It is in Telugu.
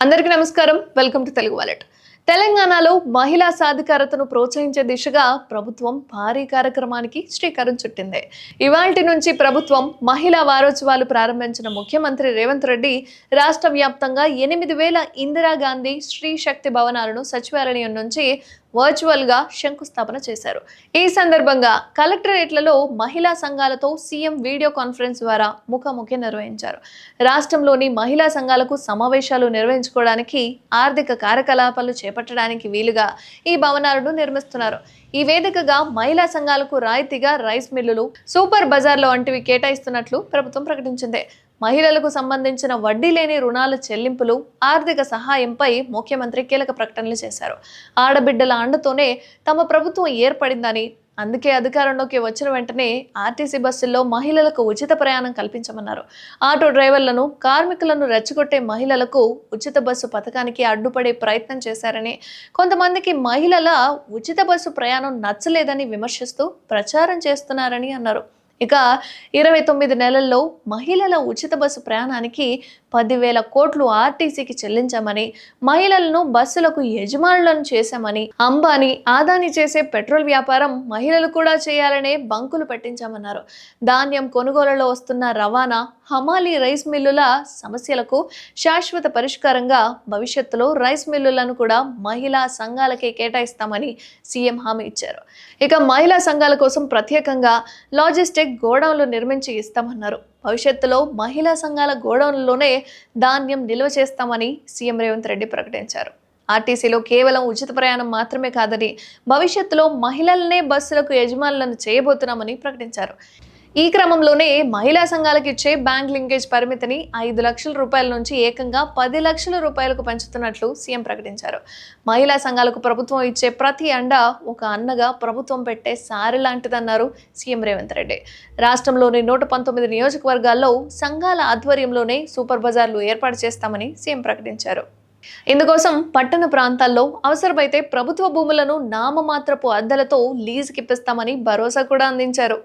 అందరికీ నమస్కారం. Welcome to Telugu wallet. తెలంగాణలో మహిళా సాధికారతను ప్రోత్సహించే దిశగా ప్రభుత్వం భారీ కార్యక్రమానికి శ్రీకారం చుట్టింది. ఇవాల్టి నుంచి ప్రభుత్వం మహిళా వారోత్సవాలు ప్రారంభించిన ముఖ్యమంత్రి రేవంత్ రెడ్డి రాష్ట్ర వ్యాప్తంగా 8,000 ఇందిరాగాంధీ స్త్రీ శక్తి భవనాలను సచివాలయం నుంచి వర్చువల్ గా శంకుస్థాపన చేశారు. ఈ సందర్భంగా కలెక్టరేట్లలో మహిళా సంఘాలతో సీఎం వీడియో కాన్ఫరెన్స్ ద్వారా ముఖాముఖి నిర్వహించారు. రాష్ట్రంలోని మహిళా సంఘాలకు సమావేశాలు నిర్వహించుకోవడానికి, ఆర్థిక కార్యకలాపాలు చేపట్టడానికి వీలుగా ఈ భవనాలను నిర్మిస్తున్నారు. ఈ వేదికగా మహిళా సంఘాలకు రాయితీగా రైస్ మిల్లులు, సూపర్ బజార్లు వంటివి కేటాయిస్తున్నట్లు ప్రభుత్వం ప్రకటించింది. మహిళలకు సంబంధించిన వడ్డీ లేని రుణాల చెల్లింపులు, ఆర్థిక సహాయంపై ముఖ్యమంత్రి కీలక ప్రకటనలు చేశారు. ఆడబిడ్డల అండతోనే తమ ప్రభుత్వం ఏర్పడిందని, అందుకే అధికారంలోకి వచ్చిన వెంటనే ఆర్టీసీ బస్సుల్లో మహిళలకు ఉచిత ప్రయాణం కల్పించమన్నారు. ఆటో డ్రైవర్లను, కార్మికులను రెచ్చగొట్టే మహిళలకు ఉచిత బస్సు పథకానికి అడ్డుపడే ప్రయత్నం చేశారని, కొంతమందికి మహిళల ఉచిత బస్సు ప్రయాణం నచ్చలేదని విమర్శిస్తూ ప్రచారం చేస్తున్నారని అన్నారు. ఇక 29 నెలల్లో మహిళల ఉచిత బస్సు ప్రయాణానికి 10,000 కోట్లు ఆర్టీసీకి చెల్లించామని, మహిళలను బస్సులకు యజమానులను చేశామని, అంబానీ, ఆదాని చేసే పెట్రోల్ వ్యాపారం మహిళలు కూడా చేయాలనే బంకులు పెట్టించామన్నారు. ధాన్యం కొనుగోలులో వస్తున్న రవాణా, హమాలీ రైస్ మిల్లుల సమస్యలకు శాశ్వత పరిష్కారంగా భవిష్యత్తులో రైస్ మిల్లులను కూడా మహిళా సంఘాలకే కేటాయిస్తామని సీఎం హామీ ఇచ్చారు. ఇక మహిళా సంఘాల కోసం ప్రత్యేకంగా లాజిస్టిక్ గోడౌన్లు నిర్మించి ఇస్తామన్నారు. భవిష్యత్తులో మహిళా సంఘాల గోడౌన్లలోనే ధాన్యం నిల్వ చేస్తామని సీఎం రేవంత్ రెడ్డి ప్రకటించారు. ఆర్టీసీలో కేవలం ఉచిత ప్రయాణం మాత్రమే కాదని, భవిష్యత్తులో మహిళలనే బస్సులకు యజమానులను చేయబోతున్నామని ప్రకటించారు. ఈ క్రమంలోనే మహిళా సంఘాలకు ఇచ్చే బ్యాంక్ లింకేజ్ పరిమితిని 5 లక్షల రూపాయల నుంచి ఏకంగా 10 లక్షల రూపాయలకు పెంచుతున్నట్లు సీఎం ప్రకటించారు. మహిళా సంఘాలకు ప్రభుత్వం ఇచ్చే ప్రతి అండ ఒక అన్నగా ప్రభుత్వం పెట్టే సారి లాంటిదన్నారు సీఎం రేవంత్ రెడ్డి. రాష్ట్రంలోని 119 నియోజకవర్గాల్లో సంఘాల ఆధ్వర్యంలోనే సూపర్ బజార్లు ఏర్పాటు చేస్తామని సీఎం ప్రకటించారు. ఇందుకోసం పట్టణ ప్రాంతాల్లో అవసరమైతే ప్రభుత్వ భూములను నామమాత్రపు అద్దెలతో లీజుకిప్పిస్తామని భరోసా కూడా అందించారు.